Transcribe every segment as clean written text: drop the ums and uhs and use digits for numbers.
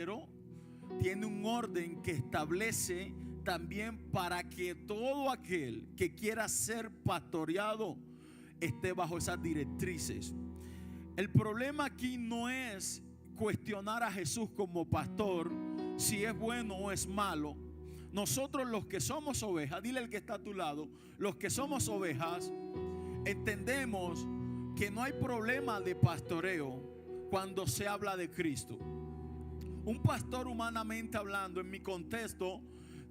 Pero tiene un orden que establece también para que todo aquel que quiera ser pastoreado esté bajo esas directrices. El problema aquí no es cuestionar a Jesús como pastor, si es bueno o es malo. Nosotros los que somos ovejas, dile al que está a tu lado, los que somos ovejas, entendemos que no hay problema de pastoreo cuando se habla de Cristo. Un pastor, humanamente hablando, en mi contexto,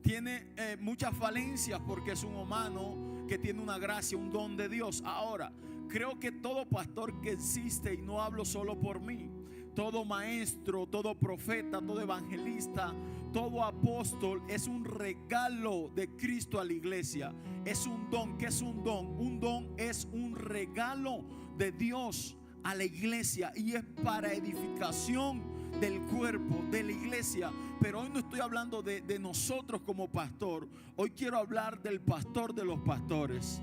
tiene muchas falencias porque es un humano que tiene una gracia, un don de Dios. Ahora, creo que todo pastor que existe, y no hablo solo por mí, todo maestro, todo profeta, todo evangelista, todo apóstol es un regalo de Cristo a la iglesia. Es un don. ¿Qué es un don? Un don es un regalo de Dios a la iglesia y es para edificación del cuerpo de la iglesia. Pero hoy no estoy hablando de nosotros como pastor. Hoy quiero hablar del pastor de los pastores.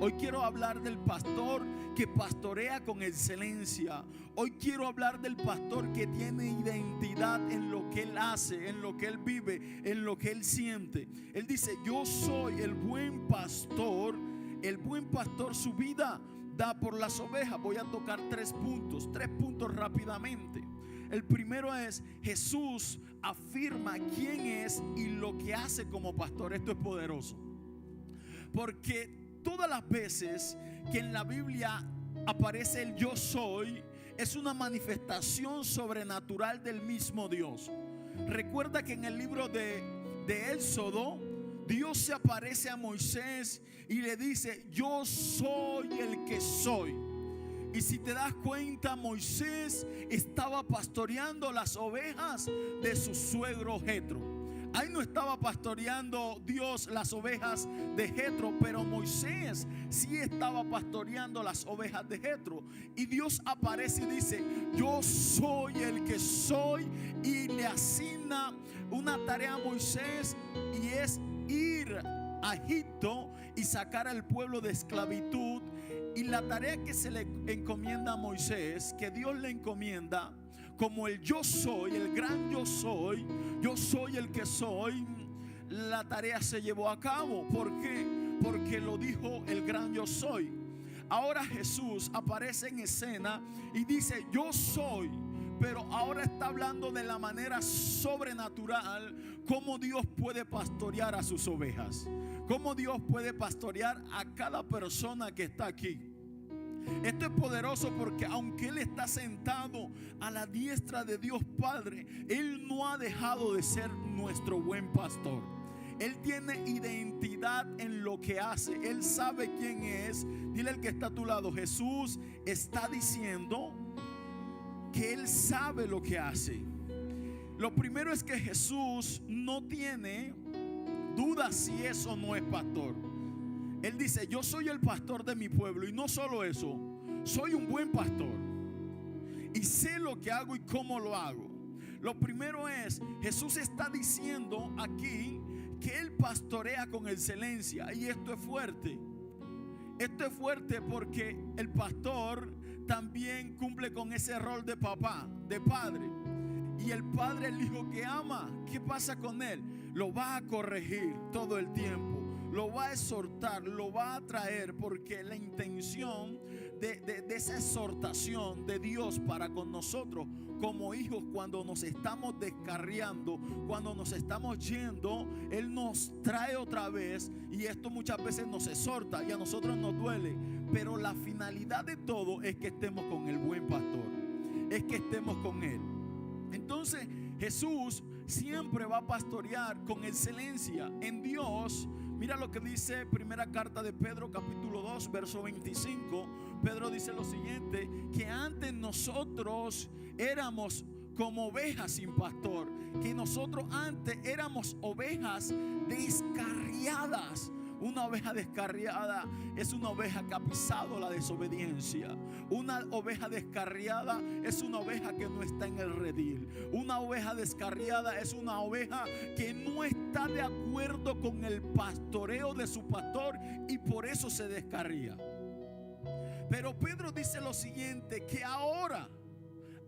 Hoy quiero hablar del pastor que pastorea con excelencia. Hoy quiero hablar del pastor que tiene identidad en lo que él hace, en lo que él vive, en lo que él siente. Él dice: yo soy el buen pastor. El buen pastor su vida da por las ovejas. Voy a tocar tres puntos rápidamente. El primero es: Jesús afirma quién es y lo que hace como pastor. Esto es poderoso, porque todas las veces que en la Biblia aparece el yo soy, es una manifestación sobrenatural del mismo Dios. Recuerda que en el libro de Éxodo, Dios se aparece a Moisés y le dice: yo soy el que soy. Y si te das cuenta, Moisés estaba pastoreando las ovejas de su suegro Jetro. Ahí no estaba pastoreando Dios las ovejas de Jetro, pero Moisés sí estaba pastoreando las ovejas de Jetro. Y Dios aparece y dice: yo soy el que soy, y le asigna una tarea a Moisés, y es ir a Egipto y sacar al pueblo de esclavitud. Y la tarea que se le encomienda a Moisés, que Dios le encomienda como el yo soy, el gran yo soy el que soy, la tarea se llevó a cabo. ¿Por qué? Porque lo dijo el gran yo soy. Ahora Jesús aparece en escena y dice: yo soy. Pero ahora está hablando de la manera sobrenatural, cómo Dios puede pastorear a sus ovejas, cómo Dios puede pastorear a cada persona que está aquí. Esto es poderoso porque aunque Él está sentado a la diestra de Dios Padre, Él no ha dejado de ser nuestro buen pastor. Él tiene identidad en lo que hace. Él sabe quién es. Dile al que está a tu lado: Jesús está diciendo que Él sabe lo que hace. Lo primero es que Jesús no tiene duda si eso no es pastor. Él dice: yo soy el pastor de mi pueblo. Y no solo eso, soy un buen pastor y sé lo que hago y cómo lo hago. Lo primero es: Jesús está diciendo aquí que Él pastorea con excelencia. Y esto es fuerte. Esto es fuerte porque el pastor también cumple con ese rol de papá, de padre. Y el padre, el hijo que ama, ¿qué pasa con él? Lo va a corregir todo el tiempo, lo va a exhortar, lo va a traer, porque la intención de esa exhortación de Dios para con nosotros como hijos, cuando nos estamos descarriando, cuando nos estamos yendo, Él nos trae otra vez. Y esto muchas veces nos exhorta y a nosotros nos duele, pero la finalidad de todo es que estemos con el buen pastor, es que estemos con Él. Entonces Jesús siempre va a pastorear con excelencia en Dios. Mira lo que dice primera carta de Pedro, capítulo 2, verso 25. Pedro dice lo siguiente: que antes nosotros éramos como ovejas sin pastor, que nosotros antes éramos ovejas descarriadas. Una oveja descarriada es una oveja que ha pisado la desobediencia. Una oveja descarriada es una oveja que no está en el redil. Una oveja descarriada es una oveja que no está de acuerdo con el pastoreo de su pastor y por eso se descarría. Pero Pedro dice lo siguiente: que ahora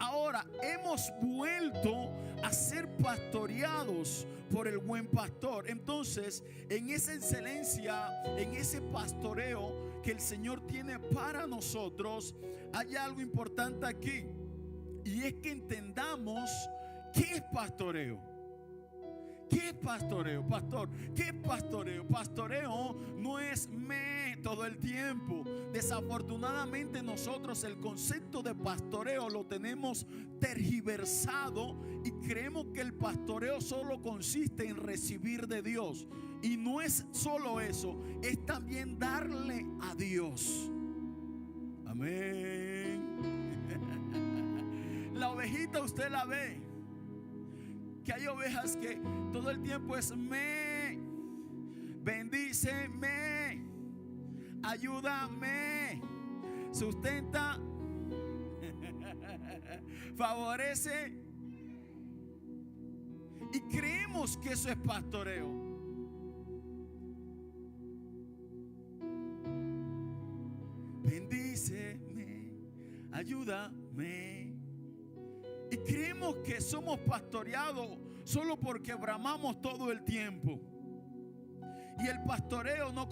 Ahora hemos vuelto a ser pastoreados por el buen pastor. Entonces, en esa excelencia, en ese pastoreo que el Señor tiene para nosotros, hay algo importante aquí. Y es que entendamos qué es pastoreo. ¿Qué es pastoreo, pastor? ¿Qué es pastoreo? Pastoreo no es todo el tiempo. Desafortunadamente nosotros el concepto de pastoreo lo tenemos tergiversado y creemos que el pastoreo solo consiste en recibir de Dios. Y no es solo eso, es también darle a Dios. Amén. La ovejita usted la ve. Que hay ovejas que todo el tiempo es bendíceme, ayúdame, sustenta, favorece. Y creemos que eso es pastoreo. Bendíceme, ayúdame. Y creemos que somos pastoreados solo porque bramamos todo el tiempo. Y el pastoreo no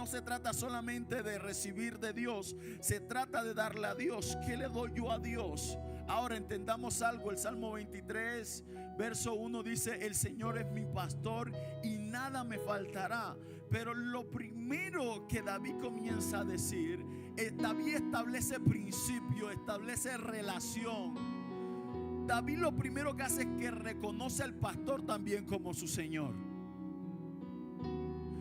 se trata solamente de recibir de Dios, se trata de darle a Dios. ¿Qué le doy yo a Dios? Ahora entendamos algo. El Salmo 23, verso 1 dice: el Señor es mi pastor y nada me faltará. Pero lo primero que David comienza a decir, David establece principio, establece relación. David lo primero que hace es que reconoce al pastor también como su Señor.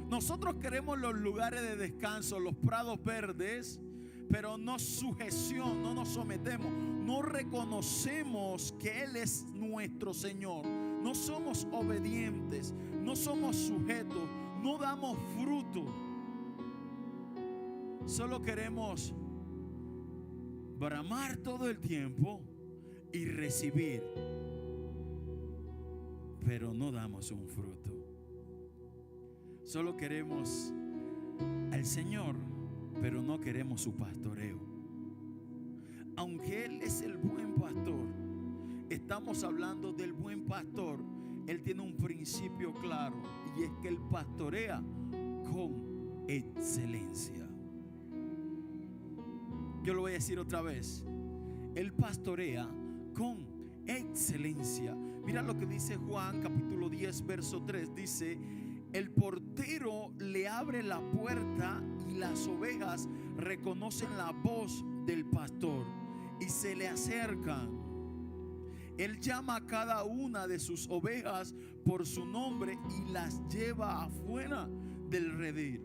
Nosotros queremos los lugares de descanso, los prados verdes, pero no sujeción, no nos sometemos, no reconocemos que Él es nuestro Señor. No somos obedientes, no somos sujetos, no damos fruto. Solo queremos bramar todo el tiempo y recibir, pero no damos un fruto. Solo queremos al Señor, pero no queremos su pastoreo. Aunque Él es el buen pastor, estamos hablando del buen pastor. Él tiene un principio claro, y es que Él pastorea con excelencia. Yo lo voy a decir otra vez. Él pastorea con excelencia. Mira lo que dice Juan capítulo 10 verso 3. Dice: el portero le abre la puerta y las ovejas reconocen la voz del pastor y se le acercan. Él llama a cada una de sus ovejas por su nombre y las lleva afuera del redil.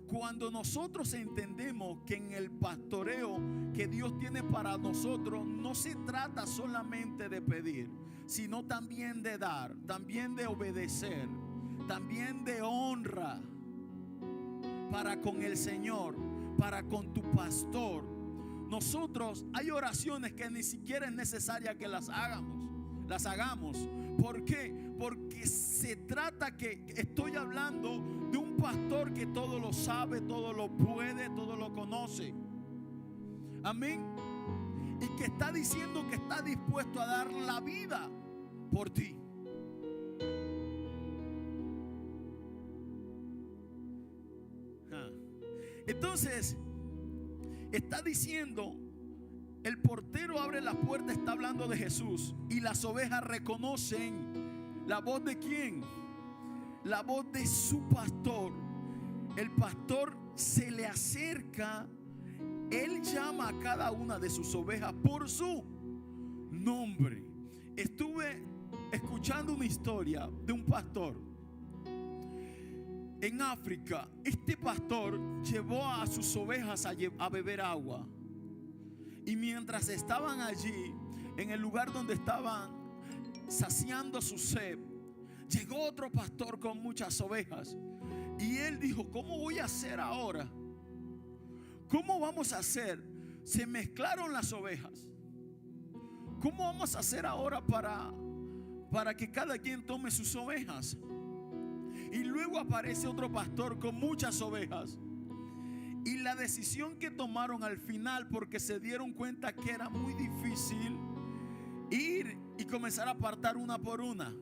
Cuando nosotros entendemos que en el pastoreo que Dios tiene para nosotros no se trata solamente de pedir, sino también de dar, también de obedecer, también de honra para con el Señor, para con tu pastor. Nosotros hay oraciones que ni siquiera es necesaria que las hagamos. ¿Por qué? Porque se trata que estoy hablando de un pastor que todo lo sabe, todo lo puede, todo lo conoce. Amén. Y que está diciendo que está dispuesto a dar la vida por ti. Entonces, está diciendo, el portero abre la puerta, está hablando de Jesús, y las ovejas reconocen la voz de ¿quién? La voz de su pastor. El pastor se le acerca, él llama a cada una de sus ovejas por su nombre. Estuve escuchando una historia de un pastor en África. Este pastor llevó a sus ovejas a beber agua. Y mientras estaban allí, en el lugar donde estaban saciando su sed, llegó otro pastor con muchas ovejas. Y él dijo: ¿cómo voy a hacer ahora? ¿Cómo vamos a hacer? Se mezclaron las ovejas. ¿Cómo vamos a hacer ahora para que cada quien tome sus ovejas? Y luego aparece otro pastor con muchas ovejas. Y la decisión que tomaron al final, porque se dieron cuenta que era muy difícil ir y comenzar a apartar una por una,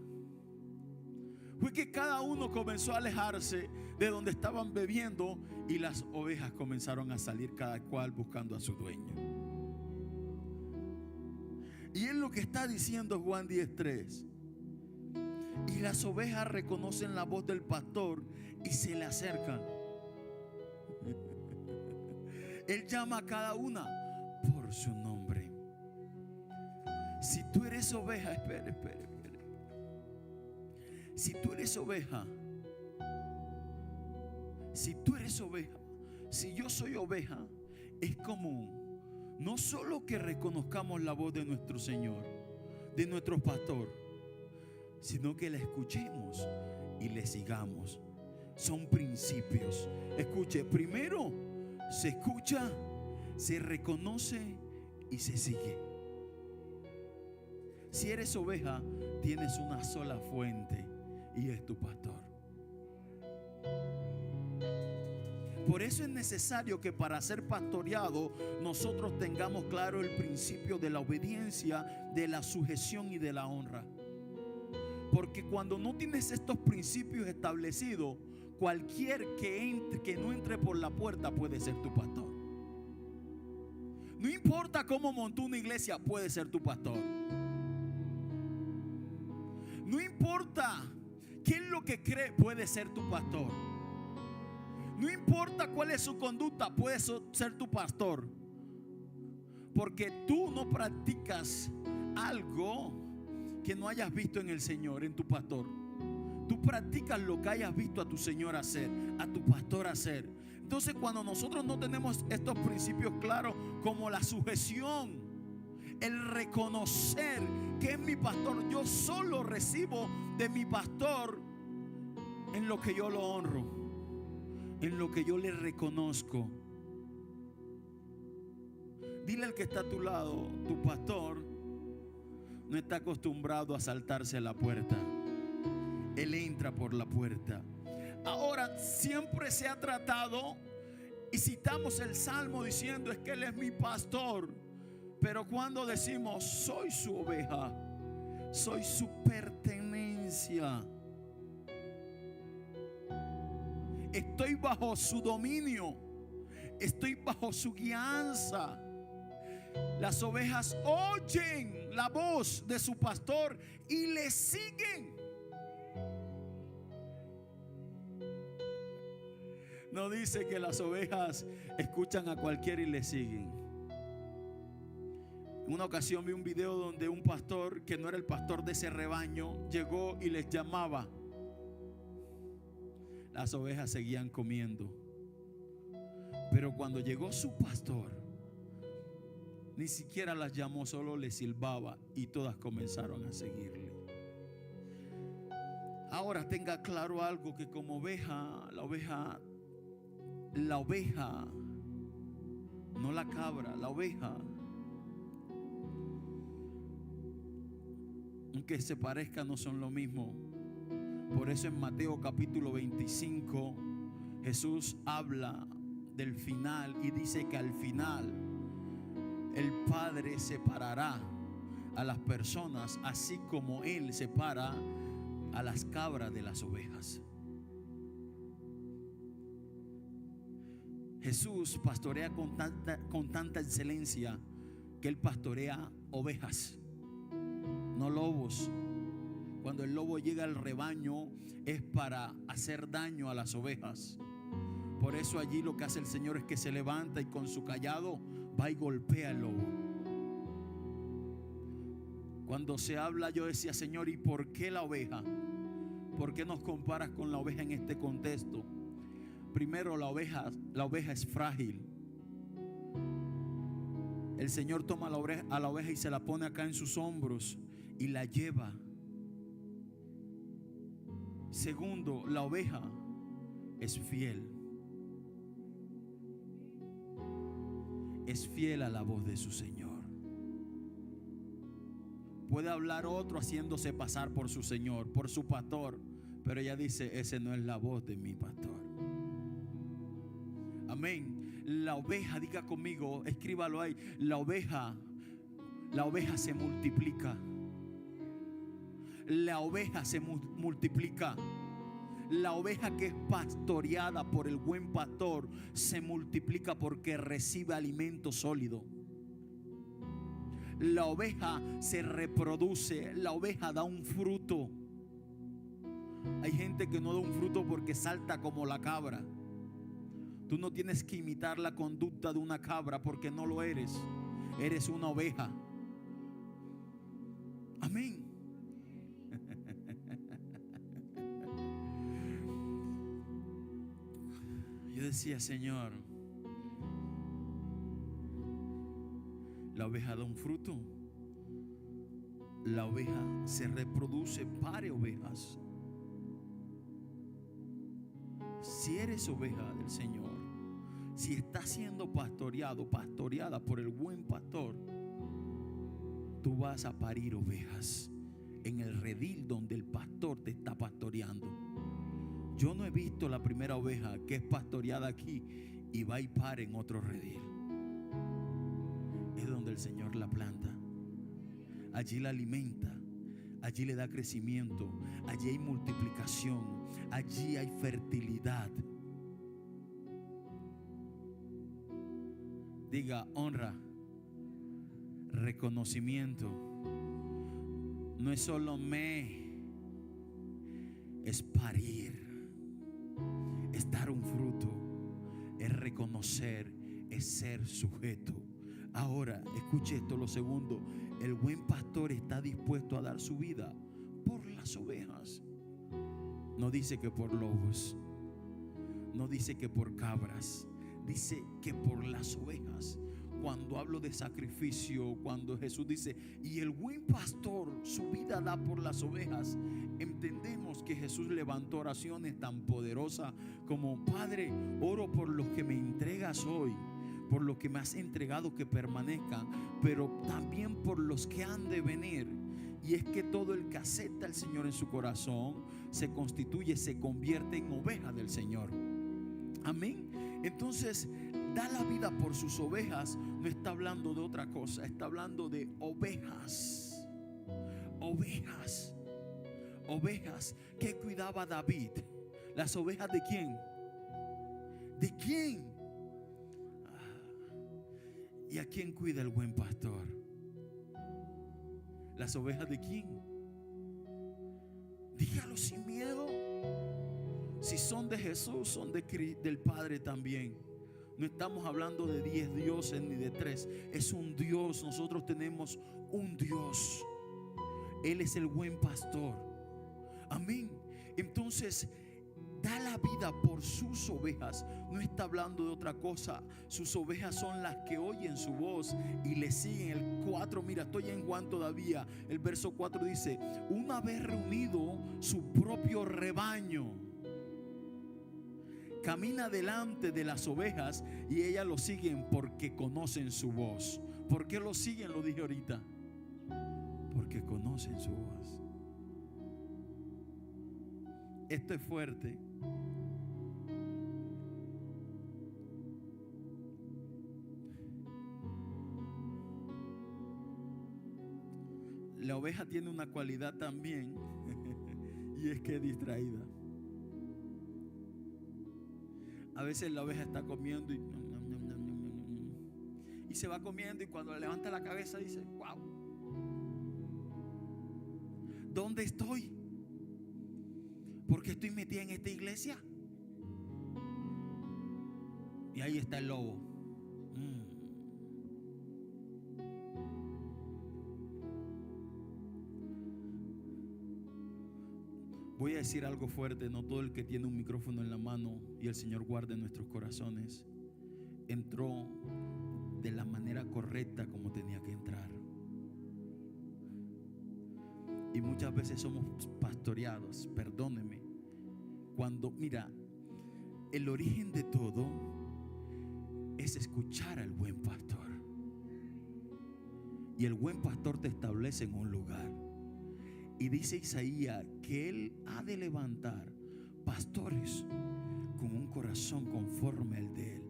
fue que cada uno comenzó a alejarse de donde estaban bebiendo y las ovejas comenzaron a salir cada cual buscando a su dueño. Y es lo que está diciendo Juan 10:3. Y las ovejas reconocen la voz del pastor y se le acercan. Él llama a cada una por su nombre. Si tú eres oveja, espera. Si tú eres oveja, si yo soy oveja, es común no solo que reconozcamos la voz de nuestro Señor, de nuestro pastor, sino que la escuchemos y le sigamos. Son principios. Escuche, primero se escucha, se reconoce y se sigue. Si eres oveja, tienes una sola fuente y es tu pastor. Por eso es necesario que para ser pastoreado nosotros tengamos claro el principio de la obediencia, de la sujeción y de la honra. Porque cuando no tienes estos principios establecidos, cualquier que no entre por la puerta puede ser tu pastor. No importa cómo montó una iglesia, puede ser tu pastor. No importa qué es lo que cree, puede ser tu pastor. No importa cuál es su conducta, puede ser tu pastor. Porque tú no practicas algo que no hayas visto en el Señor, en tu pastor. Tú practicas lo que hayas visto a tu Señor hacer, a tu pastor hacer. Entonces, cuando nosotros no tenemos estos principios claros, como la sujeción, el reconocer que es mi pastor, yo solo recibo de mi pastor en lo que yo lo honro, en lo que yo le reconozco. Dile al que está a tu lado, tu pastor no está acostumbrado a saltarse la puerta. Él entra por la puerta. Ahora, siempre se ha tratado, y citamos el Salmo diciendo es que Él es mi pastor. Pero cuando decimos soy su oveja, soy su pertenencia, estoy bajo su dominio, estoy bajo su guianza. Las ovejas oyen la voz de su pastor y le siguen. No dice que las ovejas escuchan a cualquiera y le siguen. En una ocasión vi un video donde un pastor que no era el pastor de ese rebaño llegó y les llamaba. Las ovejas seguían comiendo. Pero cuando llegó su pastor, ni siquiera las llamó, solo les silbaba y todas comenzaron a seguirle. Ahora tenga claro algo, que como oveja, la oveja, no la cabra, la oveja, aunque se parezcan, no son lo mismo. Por eso en Mateo capítulo 25 Jesús habla del final y dice que al final el Padre separará a las personas, así como Él separa a las cabras de las ovejas. Jesús pastorea con tanta excelencia que Él pastorea ovejas, no lobos. Cuando el lobo llega al rebaño es para hacer daño a las ovejas. Por eso allí lo que hace el Señor es que se levanta y con su callado va y golpea al lobo. Cuando se habla, yo decía, Señor, ¿y por qué la oveja? ¿Por qué nos comparas con la oveja en este contexto? Primero, la oveja es frágil. El Señor toma a la oveja y se la pone acá en sus hombros y la lleva. Segundo, la oveja es fiel. Es fiel a la voz de su Señor. Puede hablar otro haciéndose pasar por su Señor, por su pastor, pero ella dice, ese no es la voz de mi pastor. Amén. La oveja, diga conmigo, escríbalo ahí. La oveja se multiplica. La oveja se multiplica. La oveja que es pastoreada por el buen pastor se multiplica porque recibe alimento sólido. La oveja se reproduce. La oveja da un fruto. Hay gente que no da un fruto porque salta como la cabra. Tú no tienes que imitar la conducta de una cabra porque no lo eres. Eres una oveja. Amén. Yo decía, Señor, la oveja da un fruto. La oveja se reproduce, pare ovejas. Si eres oveja del Señor, si estás siendo pastoreada por el buen pastor, tú vas a parir ovejas en el redil donde el pastor te está pastoreando. Yo no he visto la primera oveja que es pastoreada aquí y va y pare en otro redil. Es donde el Señor la planta. Allí la alimenta. Allí le da crecimiento. Allí hay multiplicación. Allí hay fertilidad. Diga honra, reconocimiento. No es solo es parir, es dar un fruto, es reconocer, es ser sujeto. Ahora, escuche esto, lo segundo. El buen pastor está dispuesto a dar su vida por las ovejas. No dice que por lobos, no dice que por cabras, dice que por las ovejas. Cuando hablo de sacrificio, cuando Jesús dice, y el buen pastor su vida da por las ovejas, entendemos que Jesús levantó oraciones tan poderosas como: Padre, oro por los que me entregas hoy, por lo que me has entregado que permanezcan, pero también por los que han de venir. Y es que todo el que acepta al Señor en su corazón se constituye, se convierte en oveja del Señor. Amén. Entonces, da la vida por sus ovejas no está hablando de otra cosa, está hablando de ovejas. Ovejas. Ovejas que cuidaba David. ¿Las ovejas de quién? ¿De quién? ¿Y a quién cuida el buen pastor? ¿Las ovejas de quién? Dígalo sin miedo. Si son de Jesús, son del Padre también. No estamos hablando de 10 dioses ni de 3. Es un Dios. Nosotros tenemos un Dios. Él es el buen pastor. Amén. Entonces, da la vida por sus ovejas. No está hablando de otra cosa. Sus ovejas son las que oyen su voz y le siguen. El 4, mira, estoy en Juan todavía. El verso 4 dice: una vez reunido su propio rebaño, camina delante de las ovejas y ellas lo siguen porque conocen su voz. ¿Por qué lo siguen? Lo dije ahorita. Porque conocen su voz. Esto es fuerte. La oveja tiene una cualidad también y es que es distraída. A veces la oveja está comiendo y se va comiendo, y cuando levanta la cabeza dice: wow, ¿dónde estoy? ¿Por qué estoy metida en esta iglesia? Y ahí está el lobo. Voy a decir algo fuerte. No todo el que tiene un micrófono en la mano y el Señor guarde nuestros corazones entró de la manera correcta como tenía que entrar. Y muchas veces somos pastoreados, perdóneme, cuando, mira, el origen de todo es escuchar al buen pastor. Y el buen pastor te establece en un lugar. Y dice Isaías que Él ha de levantar pastores con un corazón conforme al de Él.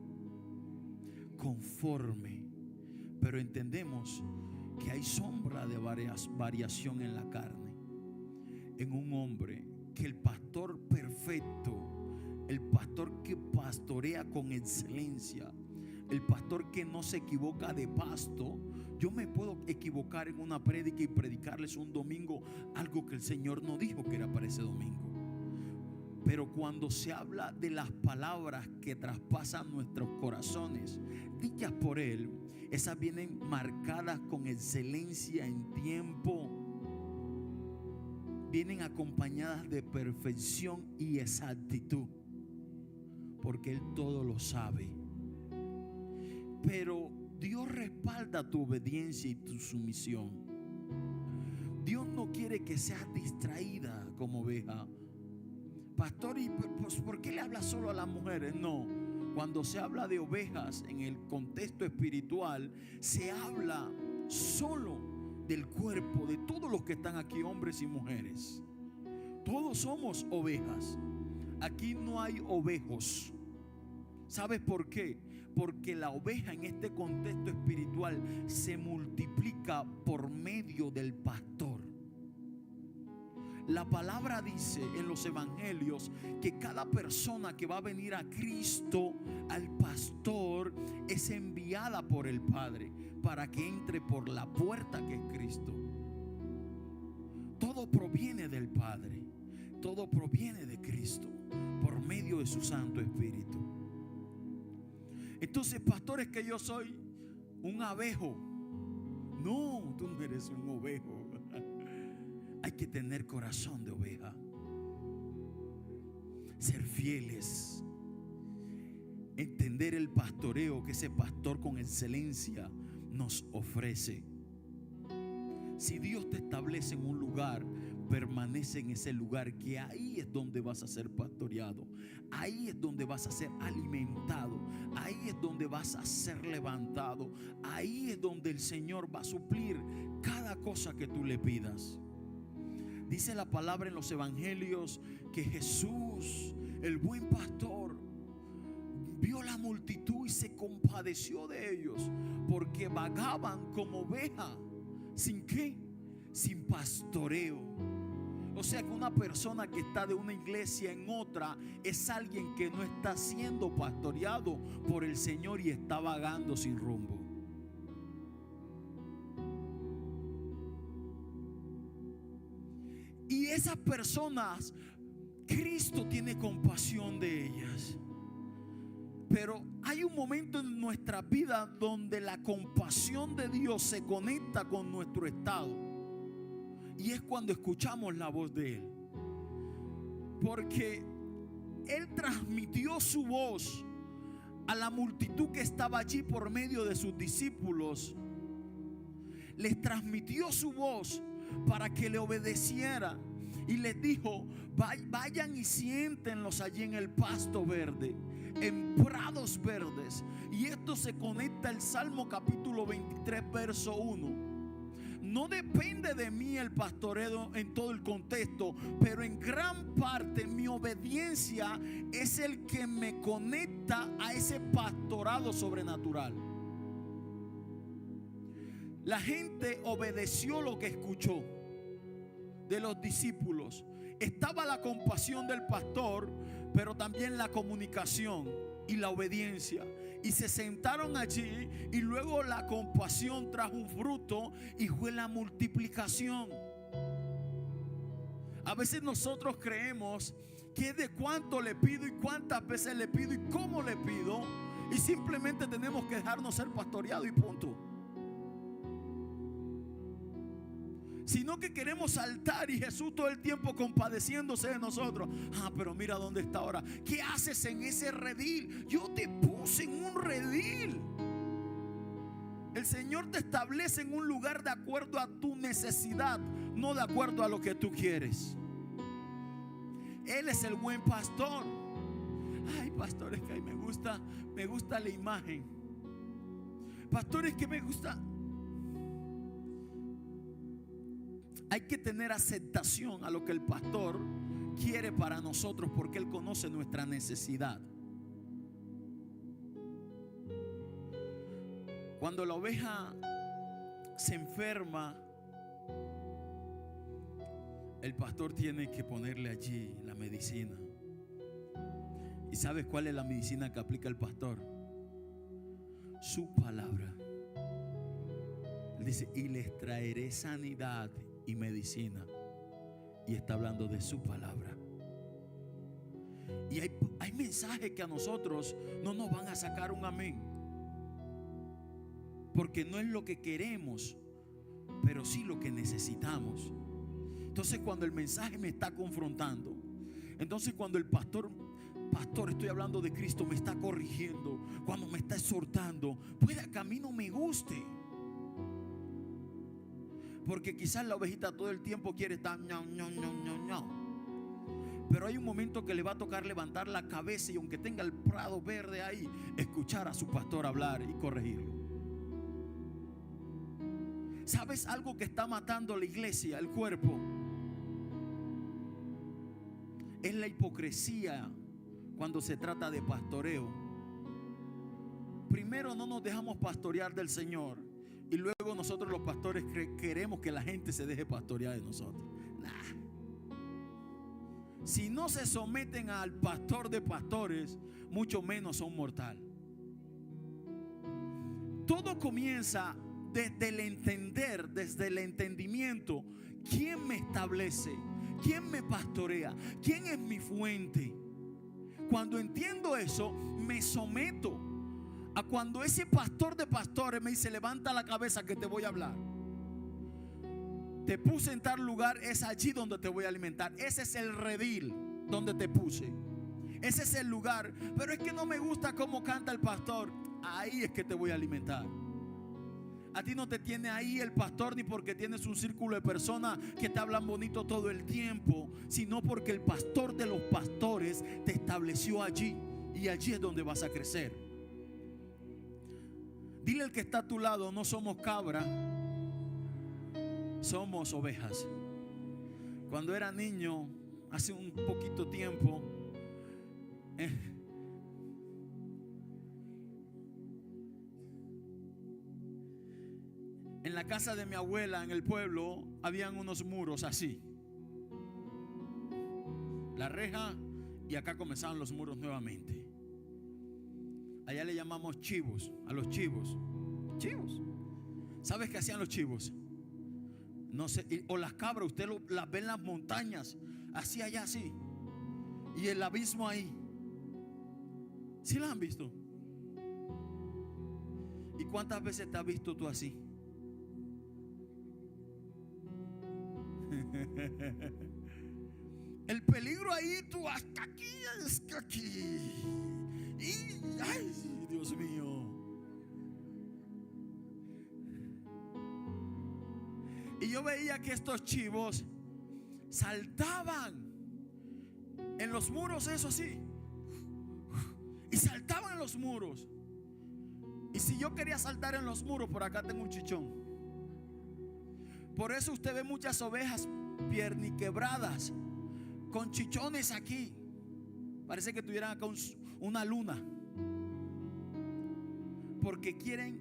conforme, pero entendemos que hay sombra de variación en la carne, en un hombre, que el pastor perfecto, el pastor que pastorea con excelencia, el pastor que no se equivoca de pasto. Yo me puedo equivocar en una prédica y predicarles un domingo algo que el Señor no dijo que era para ese domingo. Pero cuando se habla de las palabras que traspasan nuestros corazones, dichas por Él, esas vienen marcadas con excelencia en tiempo, vienen acompañadas de perfección y exactitud, porque Él todo lo sabe. Pero Dios respalda tu obediencia y tu sumisión. Dios no quiere que seas distraída como oveja. Pastor, ¿y pues, por qué le habla solo a las mujeres? No, cuando se habla de ovejas en el contexto espiritual, se habla solo del cuerpo, de todos los que están aquí, hombres y mujeres. Todos somos ovejas. Aquí no hay ovejos. ¿Sabes por qué? Porque la oveja en este contexto espiritual se multiplica por medio del pastor. La palabra dice en los evangelios que cada persona que va a venir a Cristo, al pastor, es enviada por el Padre para que entre por la puerta que es Cristo. Todo proviene del Padre, todo proviene de Cristo por medio de su Santo Espíritu. Entonces, pastores, que yo soy un abejo. No, tú no eres un ovejo. Hay que tener corazón de oveja, ser fieles, entender el pastoreo que ese pastor con excelencia nos ofrece. Si Dios te establece en un lugar, permanece en ese lugar, que ahí es donde vas a ser pastoreado, ahí es donde vas a ser alimentado, ahí es donde vas a ser levantado, ahí es donde el Señor va a suplir cada cosa que tú le pidas. Dice la palabra en los evangelios que Jesús, el buen pastor, vio la multitud y se compadeció de ellos, porque vagaban como oveja. ¿Sin qué? Sin pastoreo. O sea que una persona que está de una iglesia en otra es alguien que no está siendo pastoreado por el Señor y está vagando sin rumbo. Y esas personas, Cristo tiene compasión de ellas. Pero hay un momento en nuestra vida donde la compasión de Dios se conecta con nuestro estado. Y es cuando escuchamos la voz de Él. Porque Él transmitió su voz a la multitud que estaba allí por medio de sus discípulos. Les transmitió su voz para que le obedeciera. Y les dijo: vayan y siéntenlos allí en el pasto verde, en prados verdes. Y esto se conecta al Salmo capítulo 23 verso 1. No depende de mí el pastoreo en todo el contexto, pero en gran parte mi obediencia es el que me conecta a ese pastorado sobrenatural. La gente obedeció lo que escuchó de los discípulos. Estaba la compasión del pastor, pero también la comunicación y la obediencia. Y se sentaron allí, y luego la compasión trajo un fruto y fue la multiplicación. A veces nosotros creemos que es de cuánto le pido y cuántas veces le pido y cómo le pido, y simplemente tenemos que dejarnos ser pastoreados y punto. Sino que queremos saltar, y Jesús todo el tiempo compadeciéndose de nosotros. Pero mira dónde está ahora. ¿Qué haces en ese redil? Yo te puse en un redil. El Señor te establece en un lugar de acuerdo a tu necesidad, no de acuerdo a lo que tú quieres. Él es el buen pastor. Ay, pastores, que me gusta la imagen. Pastores, que me gusta. Hay que tener aceptación a lo que el pastor quiere para nosotros, porque Él conoce nuestra necesidad. Cuando la oveja se enferma, el pastor tiene que ponerle allí la medicina. ¿Y sabes cuál es la medicina que aplica el pastor? Su palabra. Él dice: y les traeré sanidad y medicina. Y está hablando de su palabra. Y hay mensajes que a nosotros no nos van a sacar un amén, porque no es lo que queremos, pero sí lo que necesitamos. Entonces, cuando el mensaje me está confrontando, entonces cuando el pastor, estoy hablando de Cristo, me está corrigiendo, cuando me está exhortando, puede que a mí no me guste, porque quizás la ovejita todo el tiempo quiere estar ñau, ñau, ñau, ñau, ñau. Pero hay un momento que le va a tocar levantar la cabeza, y aunque tenga el prado verde ahí, escuchar a su pastor hablar y corregirlo. ¿Sabes algo que está matando a la iglesia, el cuerpo? Es la hipocresía cuando se trata de pastoreo. Primero no nos dejamos pastorear del Señor, y luego nosotros los pastores queremos que la gente se deje pastorear de nosotros. Si no se someten al pastor de pastores, mucho menos son mortal. Todo comienza desde el entender, desde el entendimiento. ¿Quién me establece? ¿Quién me pastorea? ¿Quién es mi fuente? Cuando entiendo eso, me someto a cuando ese pastor de pastores me dice: levanta la cabeza que te voy a hablar. Te puse en tal lugar, es allí donde te voy a alimentar. Ese es el redil donde te puse. Ese es el lugar. Pero es que no me gusta cómo canta el pastor. Ahí es que te voy a alimentar. A ti no te tiene ahí el pastor ni porque tienes un círculo de personas que te hablan bonito todo el tiempo, sino porque el pastor de los pastores te estableció allí, y allí es donde vas a crecer. Dile al que está a tu lado: no somos cabra, somos ovejas. Cuando era niño, hace un poquito tiempo, en la casa de mi abuela en el pueblo habían unos muros así, la reja, y acá comenzaban los muros nuevamente. Allá le llamamos chivos, a los chivos. Chivos. ¿Sabes qué hacían los chivos? No sé, o las cabras, usted las ve en las montañas, así allá, así, y el abismo ahí. ¿Sí las han visto? ¿Y cuántas veces te has visto tú así? El peligro ahí, tú hasta aquí, hasta aquí. Y, ay, Dios mío. Y yo veía que estos chivos saltaban en los muros, eso sí, y saltaban en los muros. Y si yo quería saltar en los muros, por acá tengo un chichón. Por eso usted ve muchas ovejas pierniquebradas, con chichones aquí. Parece que tuvieran acá una luna, porque quieren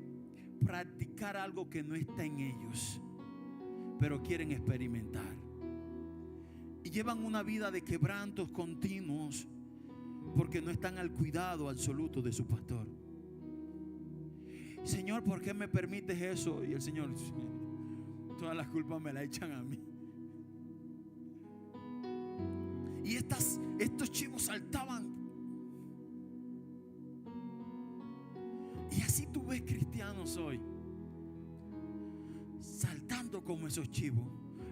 practicar algo que no está en ellos, pero quieren experimentar. Y llevan una vida de quebrantos continuos, porque no están al cuidado absoluto de su pastor. Señor, ¿por qué me permites eso? Y el Señor: todas las culpas me las echan a mí. Y estos chivos saltaban. Y así tú ves cristianos hoy saltando como esos chivos.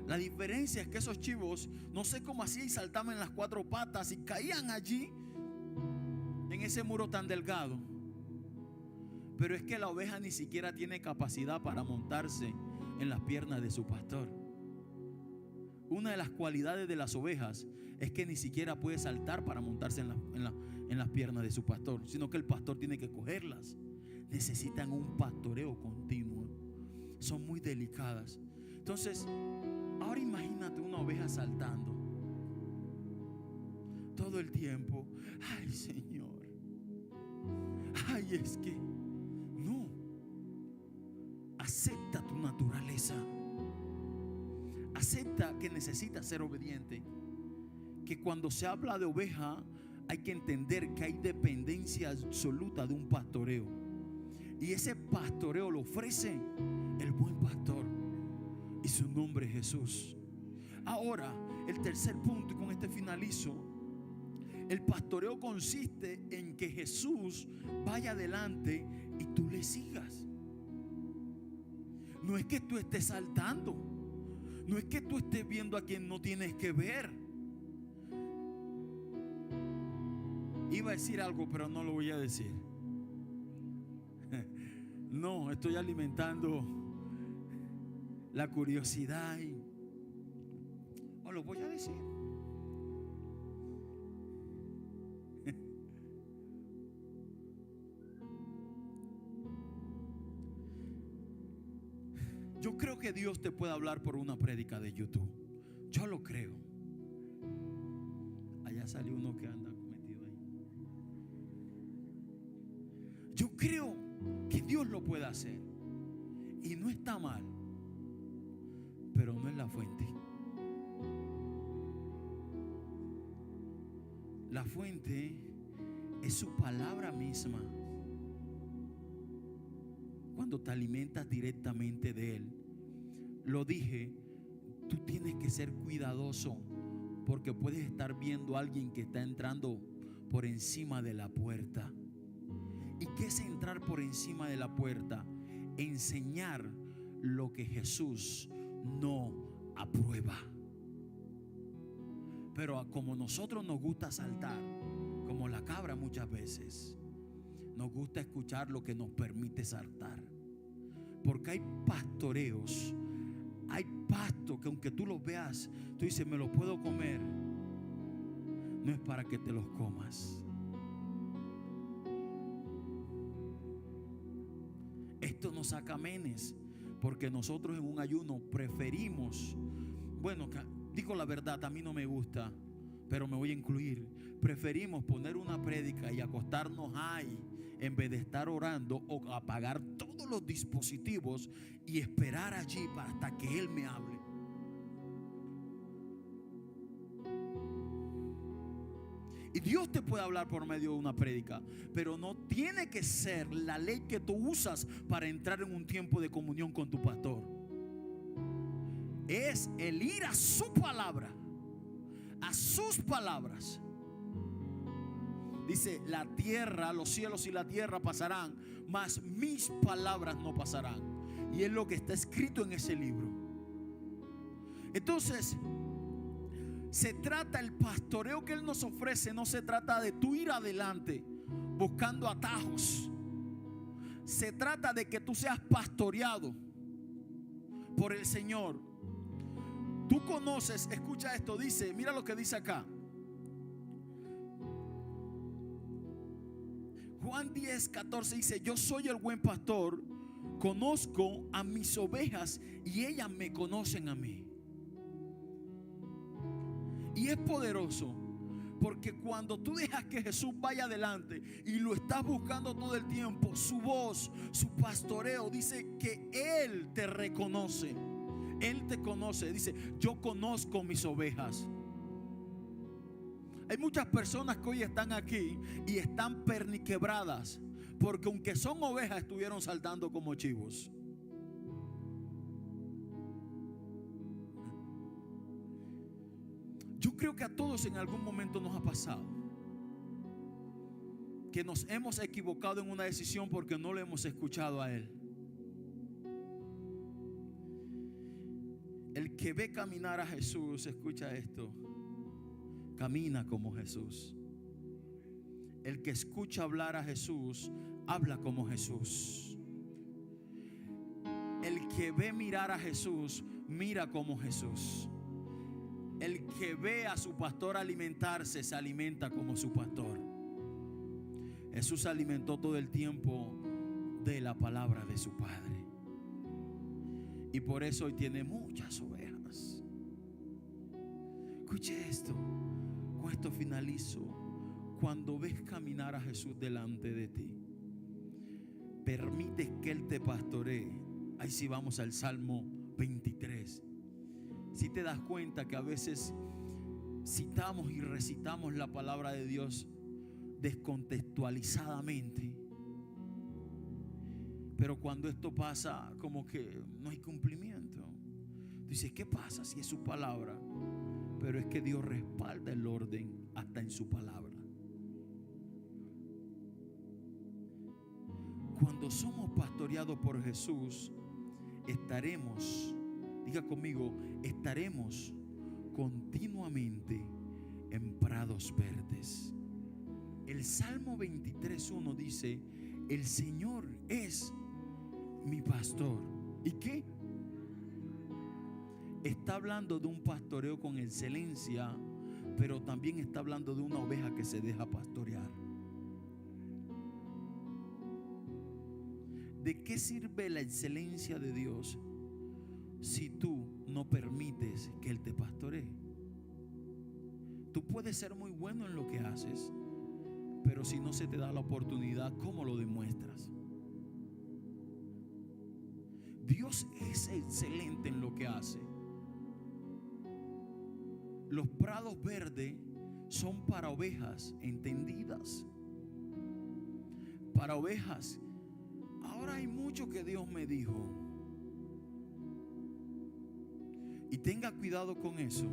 La diferencia es que esos chivos, no sé cómo hacían, y saltaban en las cuatro patas y caían allí en ese muro tan delgado. Pero es que la oveja ni siquiera tiene capacidad para montarse en las piernas de su pastor. Una de las cualidades de las ovejas es que ni siquiera puede saltar para montarse en las piernas de su pastor, sino que el pastor tiene que cogerlas. Necesitan un pastoreo continuo. Son muy delicadas. Entonces, ahora imagínate una oveja saltando todo el tiempo. Ay, Señor. Ay, es que no. naturaleza. Acepta que necesitas ser obediente. Que cuando se habla de oveja, hay que entender que hay dependencia absoluta de un pastoreo. Y ese pastoreo lo ofrece el buen pastor. Y su nombre es Jesús. Ahora, el tercer punto, y con este finalizo. El pastoreo consiste en que Jesús vaya adelante y tú le sigas. No es que tú estés saltando. No es que tú estés viendo a quien no tienes que ver. Iba a decir algo, pero no lo voy a decir. No, estoy alimentando la curiosidad o lo voy a decir. Yo creo que Dios te puede hablar por una prédica de YouTube. Yo lo creo. Allá salió uno que anda metido ahí. Yo creo que Dios lo puede hacer. Y no está mal. Pero no es la fuente. La fuente es su palabra misma. Cuando te alimentas directamente de Él, lo dije, tú tienes que ser cuidadoso, porque puedes estar viendo a alguien que está entrando por encima de la puerta. ¿Y qué es entrar por encima de la puerta? Enseñar lo que Jesús no aprueba. Pero como nosotros nos gusta saltar, como la cabra muchas veces, nos gusta escuchar lo que nos permite saltar. Porque hay pastoreos, hay pastos que aunque tú los veas, tú dices, me los puedo comer. No es para que te los comas. Esto nos saca menes, porque nosotros en un ayuno preferimos, bueno, digo la verdad, a mí no me gusta, pero me voy a incluir. Preferimos poner una prédica y acostarnos ahí en vez de estar orando o apagar todos los dispositivos y esperar allí hasta que Él me hable. Y Dios te puede hablar por medio de una prédica, pero no tiene que ser la ley que tú usas para entrar en un tiempo de comunión con tu pastor. Es el ir a su palabra, a sus palabras. Dice, la tierra, los cielos y la tierra pasarán, mas mis palabras no pasarán. Y es lo que está escrito en ese libro. Entonces, se trata, el pastoreo que Él nos ofrece, no se trata de tú ir adelante buscando atajos. Se trata de que tú seas pastoreado por el Señor. Tú conoces, escucha esto, dice, mira lo que dice acá. Juan 10:14 dice, yo soy el buen pastor, conozco a mis ovejas y ellas me conocen a mí. Y es poderoso, porque cuando tú dejas que Jesús vaya adelante y lo estás buscando todo el tiempo, su voz, su pastoreo, dice que Él te reconoce. Él te conoce, dice, yo conozco mis ovejas. Hay muchas personas que hoy están aquí y están perniquebradas, porque aunque son ovejas, estuvieron saltando como chivos. Yo creo que a todos en algún momento nos ha pasado que nos hemos equivocado en una decisión porque no le hemos escuchado a Él. El que ve caminar a Jesús, escucha esto, camina como Jesús. El que escucha hablar a Jesús, habla como Jesús. El que ve mirar a Jesús, mira como Jesús. El que ve a su pastor alimentarse, se alimenta como su pastor. Jesús se alimentó todo el tiempo de la palabra de su Padre. Y por eso hoy tiene muchas ovejas. Escuche esto. Con esto finalizo. Cuando ves caminar a Jesús delante de ti, permites que Él te pastoree. Ahí sí vamos al Salmo 23. Si te das cuenta que a veces citamos y recitamos la palabra de Dios descontextualizadamente, pero cuando esto pasa, como que no hay cumplimiento. Dices, ¿qué pasa si es su palabra? Pero es que Dios respalda el orden hasta en su palabra. Cuando somos pastoreados por Jesús, estaremos, diga conmigo, estaremos continuamente en prados verdes. El Salmo 23:1 dice: el Señor es mi pastor. ¿Y qué? Está hablando de un pastoreo con excelencia, pero también está hablando de una oveja que se deja pastorear. ¿De qué sirve la excelencia de Dios si tú no permites que Él te pastoree? Tú puedes ser muy bueno en lo que haces, pero si no se te da la oportunidad, ¿cómo lo demuestras? Dios es excelente en lo que hace. Los prados verdes son para ovejas entendidas, para ovejas. Ahora hay mucho que Dios me dijo, y tenga cuidado con eso,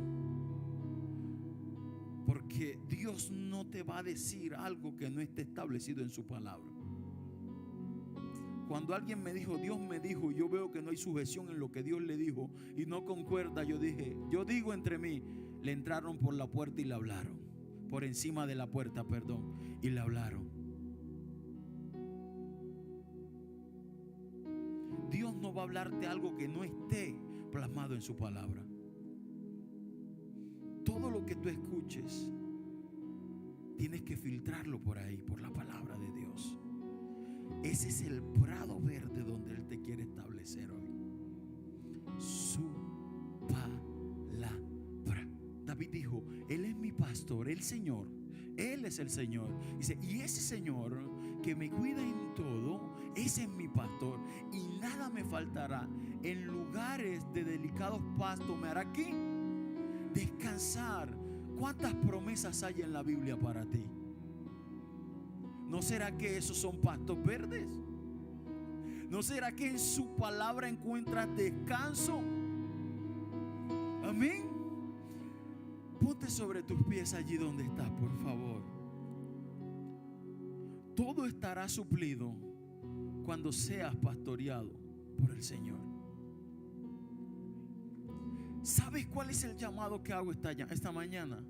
porque Dios no te va a decir algo que no esté establecido en su palabra. Cuando alguien me dijo, Dios me dijo, yo veo que no hay sujeción en lo que Dios le dijo y no concuerda, yo digo entre mí, le entraron por la puerta y le hablaron, por encima de la puerta, perdón, y le hablaron. Dios no va a hablarte algo que no esté plasmado en su palabra. Todo lo que tú escuches, tienes que filtrarlo por ahí, por la palabra de Dios. Ese es el prado verde donde Él te quiere establecer hoy. Su palabra. David dijo, Él es mi pastor, el Señor. Él es el Señor. Dice, y ese Señor que me cuida en todo, ese es mi pastor, y nada me faltará. En lugares de delicados pastos me hará ¿qué? Descansar. ¿Cuántas promesas hay en la Biblia para ti? ¿No será que esos son pastos verdes? ¿No será que en su palabra encuentras descanso? Amén. Ponte sobre tus pies allí donde estás, por favor. Todo estará suplido cuando seas pastoreado por el Señor. ¿Sabes cuál es el llamado que hago esta mañana?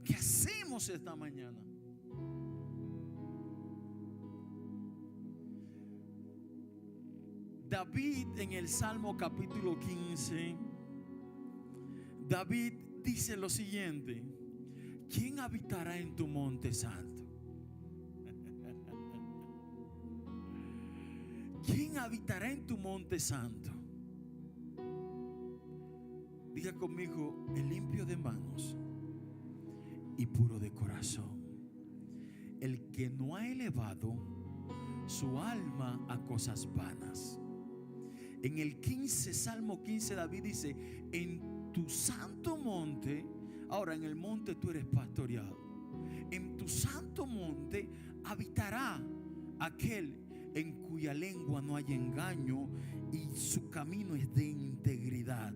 ¿Qué hacemos esta mañana? David en el Salmo capítulo 15, David dice lo siguiente: ¿quién habitará en tu monte santo? ¿Quién habitará en tu monte santo? Diga conmigo, el limpio de manos y puro de corazón, el que no ha elevado su alma a cosas vanas. En el 15, Salmo 15, David dice, en tu santo monte, ahora en el monte tú eres pastoreado, en tu santo monte habitará aquel en cuya lengua no hay engaño y su camino es de integridad.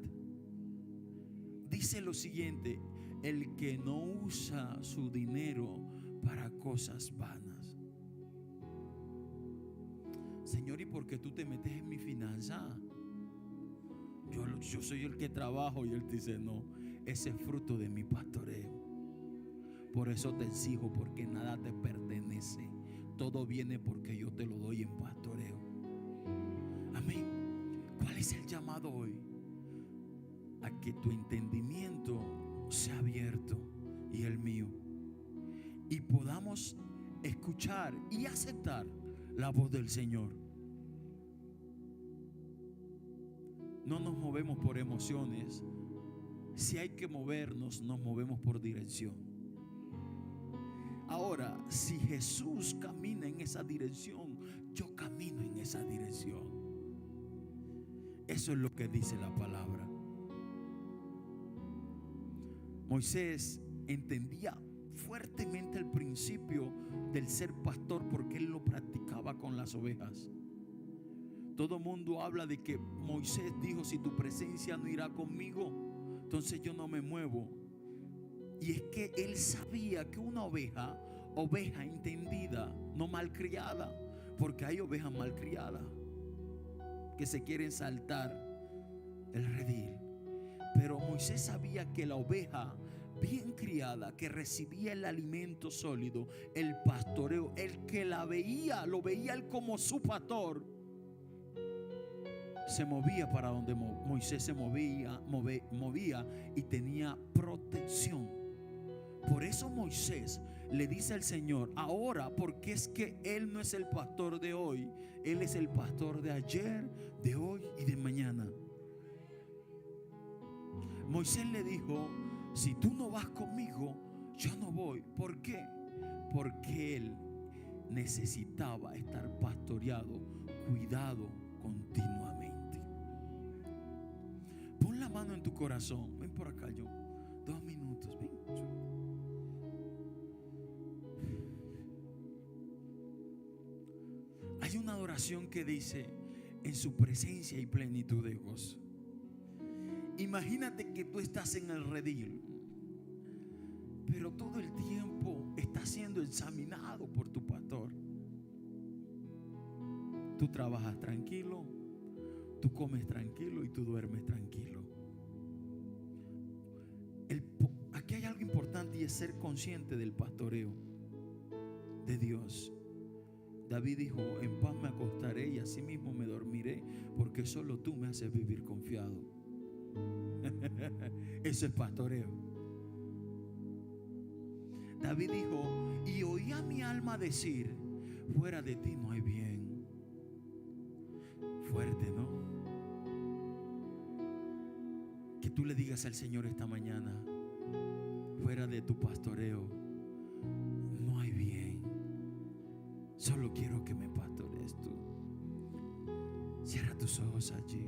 Dice lo siguiente: el que no usa su dinero para cosas vanas. Señor, ¿y por qué tú te metes en mi finanza? Yo soy el que trabajo. Y Él dice, no, ese es fruto de mi pastoreo. Por eso te exijo, porque nada te pertenece. Todo viene porque yo te lo doy en pastoreo. Amén. ¿Cuál es el llamado hoy? A que tu entendimiento sea abierto y el mío, y podamos escuchar y aceptar la voz del Señor. No nos movemos por emociones. Si hay que movernos, nos movemos por dirección. Ahora, si Jesús camina en esa dirección, yo camino en esa dirección. Eso es lo que dice la palabra. Moisés entendía fuertemente el principio del ser pastor porque él lo practicaba con las ovejas. Todo mundo habla de que Moisés dijo: si tu presencia no irá conmigo, entonces yo no me muevo. Y es que él sabía que una oveja entendida, no malcriada, porque hay ovejas malcriadas que se quieren saltar el redil. Pero Moisés sabía que la oveja bien criada, que recibía el alimento sólido, el pastoreo, el que la veía, lo veía él como su pastor, se movía para donde Moisés se movía y tenía protección. Por eso Moisés le dice al Señor: ahora, porque es que Él no es el pastor de hoy, Él es el pastor de ayer, de hoy y de mañana. Moisés le dijo: si tú no vas conmigo, yo no voy. ¿Por qué? Porque él necesitaba estar pastoreado, cuidado continuamente. Pon la mano en tu corazón. Ven por acá, yo. 2 minutos, ven. Hay una adoración que dice: en su presencia hay plenitud de gozo. Imagínate que tú estás en el redil, pero todo el tiempo estás siendo examinado por tu pastor. Tú trabajas tranquilo, tú comes tranquilo y tú duermes tranquilo. Aquí hay algo importante, y es ser consciente del pastoreo de Dios. David dijo: en paz me acostaré y asimismo me dormiré, porque solo tú me haces vivir confiado. Eso es pastoreo. David dijo: y oí a mi alma decir: fuera de ti no hay bien. Fuerte, ¿no? Que tú le digas al Señor esta mañana: fuera de tu pastoreo no hay bien. Solo quiero que me pastorees tú. Cierra tus ojos allí.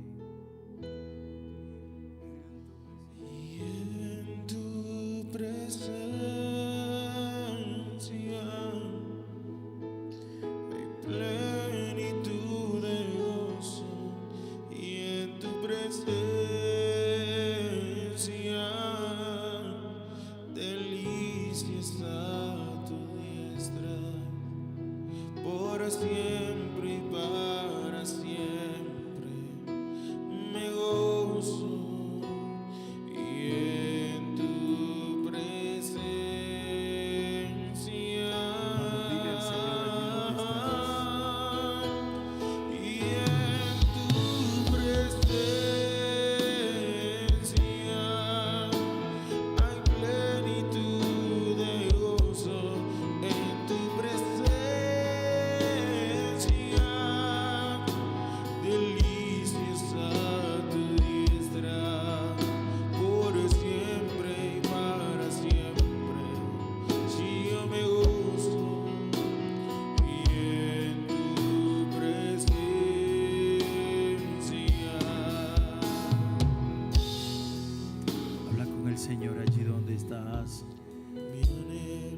Señor, allí donde estás, dile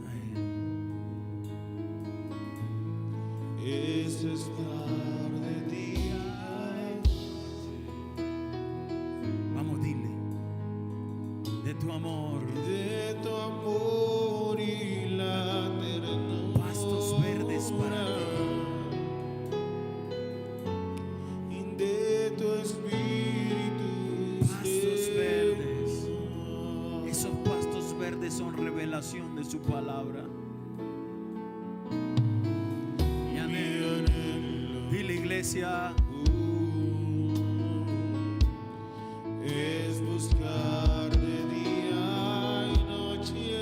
a Él: es estar de día. Vamos, dile de tu amor y la ternura, pastos verdes para ti. De tu espíritu, pastos verdes. Esos pastos verdes son revelación de su palabra. Dile, iglesia, es buscar de día y noche,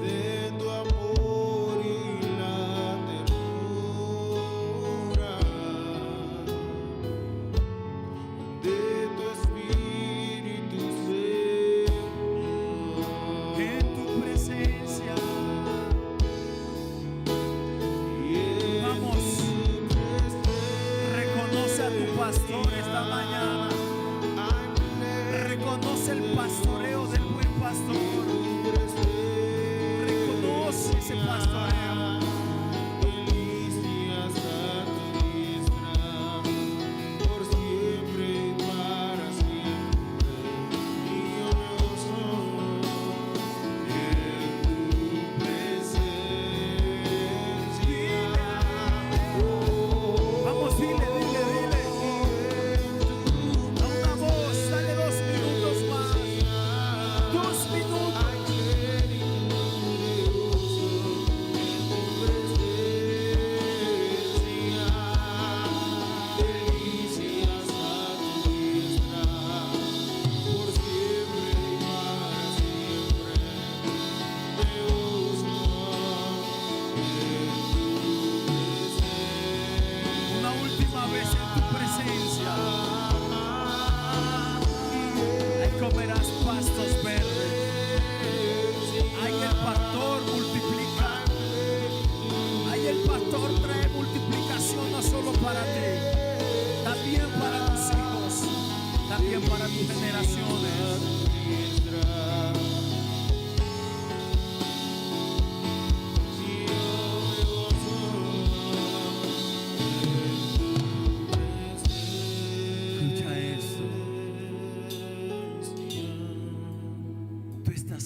de tu amor y la ternura, de tu espíritu, Señor, en tu presencia. pastor esta mañana. Reconoce el pastoreo del buen pastor. Reconoce ese pastoreo.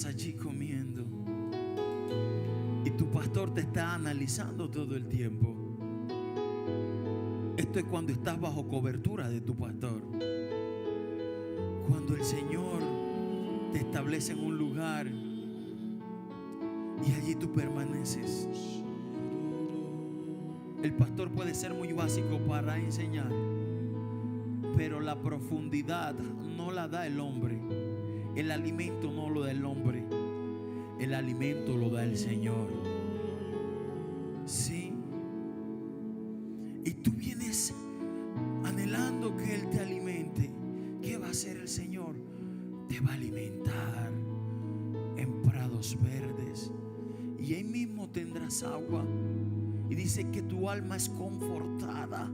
Allí comiendo y tu pastor te está analizando todo el tiempo. Esto es cuando estás bajo cobertura de tu pastor, cuando el Señor te establece en un lugar y allí tú permaneces. El pastor puede ser muy básico para enseñar, pero la profundidad no la da el hombre. El alimento no lo da el hombre, el alimento lo da el Señor. Sí. Y tú vienes anhelando que Él te alimente. ¿Qué va a hacer el Señor? Te va a alimentar en prados verdes y ahí mismo tendrás agua. Y dice que tu alma es confortada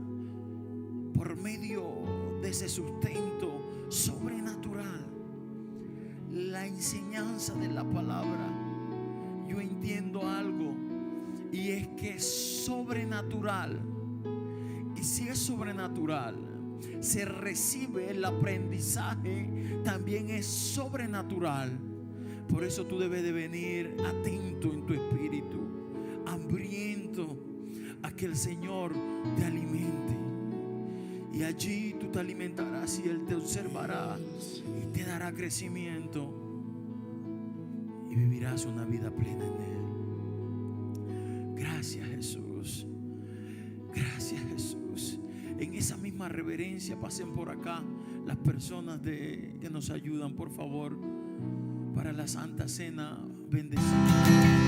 por medio de ese sustento sobrenatural. La enseñanza de la palabra, yo entiendo algo, y es que es sobrenatural. Y si es sobrenatural, se recibe el aprendizaje, también es sobrenatural. Por eso tú debes de venir atento en tu espíritu, hambriento a que el Señor te alimente. Y allí tú te alimentarás y Él te observará y te dará crecimiento y vivirás una vida plena en Él. Gracias, Jesús. Gracias, Jesús. En esa misma reverencia pasen por acá las personas que nos ayudan, por favor, para la Santa Cena. Bendecida.